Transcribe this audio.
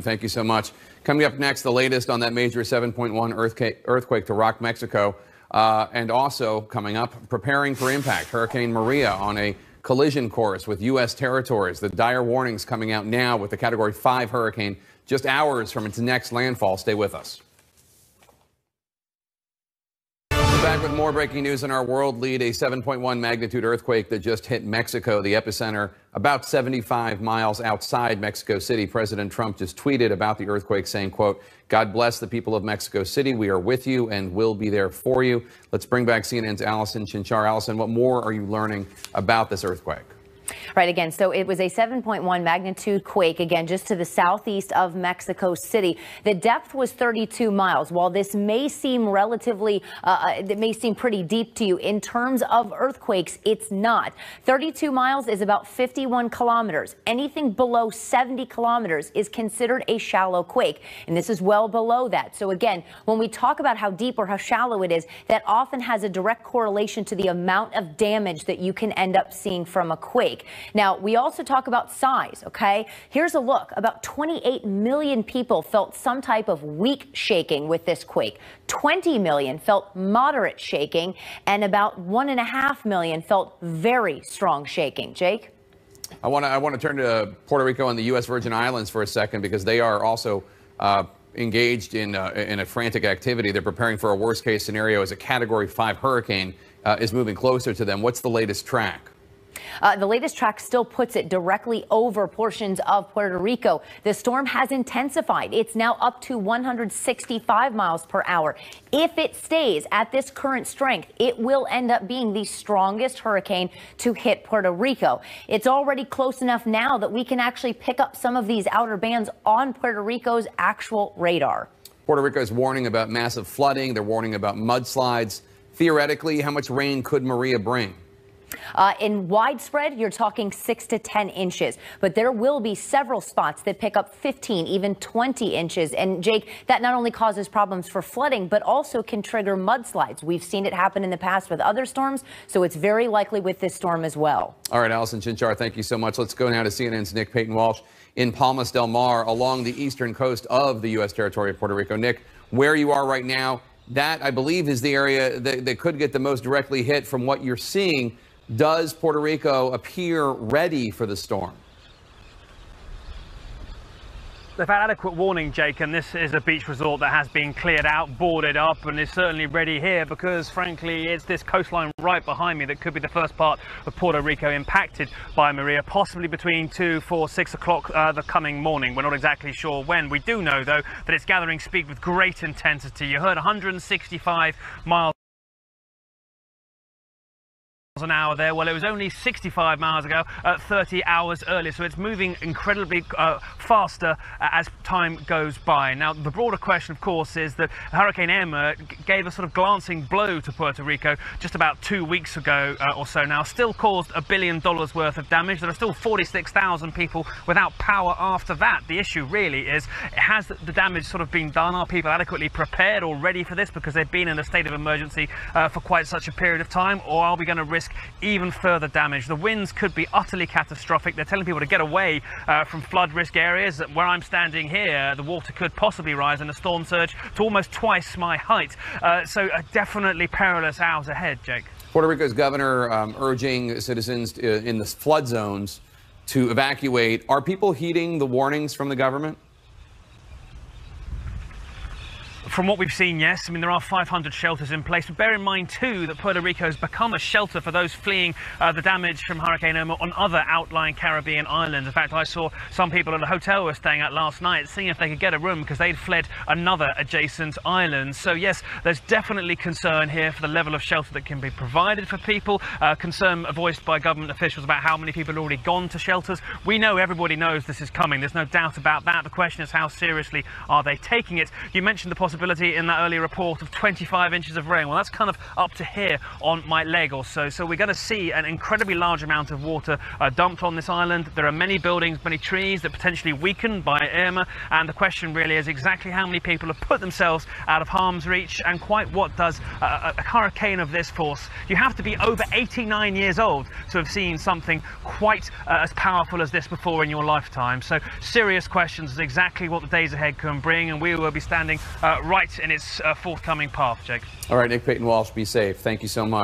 Thank you so much. Coming up next, the latest on that major 7.1 earthquake to rock Mexico. And also coming up, preparing for impact, Hurricane Maria on a collision course with U.S. territories. The dire warnings coming out now with the Category 5 hurricane just hours from its next landfall. Stay with us. Back with more breaking news in our world lead. A 7.1 magnitude earthquake that just hit Mexico, the epicenter about 75 miles outside Mexico City. President Trump just tweeted about the earthquake saying, quote, "God bless the people of Mexico City. We are with you and will be there for you." Let's bring back CNN's Allison Chinchar. Allison, what more are you learning about this earthquake? Right, again, so it was a 7.1 magnitude quake, again, just to the southeast of Mexico City. The depth was 32 miles. While this may seem relatively, it may seem pretty deep to you, in terms of earthquakes, it's not. 32 miles is about 51 kilometers. Anything below 70 kilometers is considered a shallow quake, and this is well below that. So again, when we talk about how deep or how shallow it is, that often has a direct correlation to the amount of damage that you can end up seeing from a quake. Now, we also talk about size, okay? Here's a look. About 28 million people felt some type of weak shaking with this quake. 20 million felt moderate shaking, and about 1.5 million felt very strong shaking. Jake? I want to turn to Puerto Rico and the U.S. Virgin Islands for a second, because they are also engaged in a frantic activity. They're preparing for a worst-case scenario as a Category 5 hurricane is moving closer to them. What's the latest track? The latest track still puts it directly over portions of Puerto Rico. The storm has intensified. It's now up to 165 miles per hour. If it stays at this current strength, it will end up being the strongest hurricane to hit Puerto Rico. It's already close enough now that we can actually pick up some of these outer bands on Puerto Rico's actual radar. Puerto Rico is warning about massive flooding. They're warning about mudslides. Theoretically, how much rain could Maria bring? In widespread, you're talking 6 to 10 inches, but there will be several spots that pick up 15, even 20 inches. And Jake, that not only causes problems for flooding, but also can trigger mudslides. We've seen it happen in the past with other storms, so it's very likely with this storm as well. All right, Allison Chinchar, thank you so much. Let's go now to CNN's Nick Payton-Walsh in Palmas del Mar along the eastern coast of the U.S. territory of Puerto Rico. Nick, where you are right now, that, I believe, is the area that could get the most directly hit from what you're seeing. Does Puerto Rico appear ready for the storm? They've had adequate warning, Jake, and this is a beach resort that has been cleared out, boarded up, and is certainly ready here because, frankly, it's this coastline right behind me that could be the first part of Puerto Rico impacted by Maria, possibly between 2, 4, 6 o'clock the coming morning. We're not exactly sure when. We do know, though, that it's gathering speed with great intensity. You heard 165 miles an hour there. Well, it was only 65 miles ago, 30 hours earlier, so it's moving incredibly faster as time goes by. Now, the broader question, of course, is that Hurricane Irma gave a sort of glancing blow to Puerto Rico just about 2 weeks ago or so now. Still caused $1 billion worth of damage. There are still 46,000 people without power after that. The issue really is, has the damage sort of been done? Are people adequately prepared or ready for this because they've been in a state of emergency for quite such a period of time, or are we going to risk even further damage? The winds could be utterly catastrophic. They're telling people to get away from flood risk areas. Where I'm standing here, the water could possibly rise in a storm surge to almost twice my height. So definitely perilous hours ahead, Jake. Puerto Rico's governor urging citizens in the flood zones to evacuate. Are people heeding the warnings from the government? From what we've seen, yes. I mean, there are 500 shelters in place. But bear in mind, too, that Puerto Rico has become a shelter for those fleeing the damage from Hurricane Irma on other outlying Caribbean islands. In fact, I saw some people at a hotel we were staying at last night seeing if they could get a room because they'd fled another adjacent island. So, yes, there's definitely concern here for the level of shelter that can be provided for people. Concern voiced by government officials about how many people have already gone to shelters. We know, everybody knows this is coming. There's no doubt about that. The question is, how seriously are they taking it? You mentioned the possibility possibility in that early report of 25 inches of rain. Well, that's kind of up to here on my leg or so. So we're going to see an incredibly large amount of water dumped on this island. There are many buildings, many trees that potentially weakened by Irma. And the question really is exactly how many people have put themselves out of harm's reach, and quite what does a hurricane of this force. You have to be over 89 years old to have seen something quite as powerful as this before in your lifetime. So serious questions is exactly what the days ahead can bring, and we will be standing right in its forthcoming path, Jake. All right, Nick Payton Walsh, be safe. Thank you so much.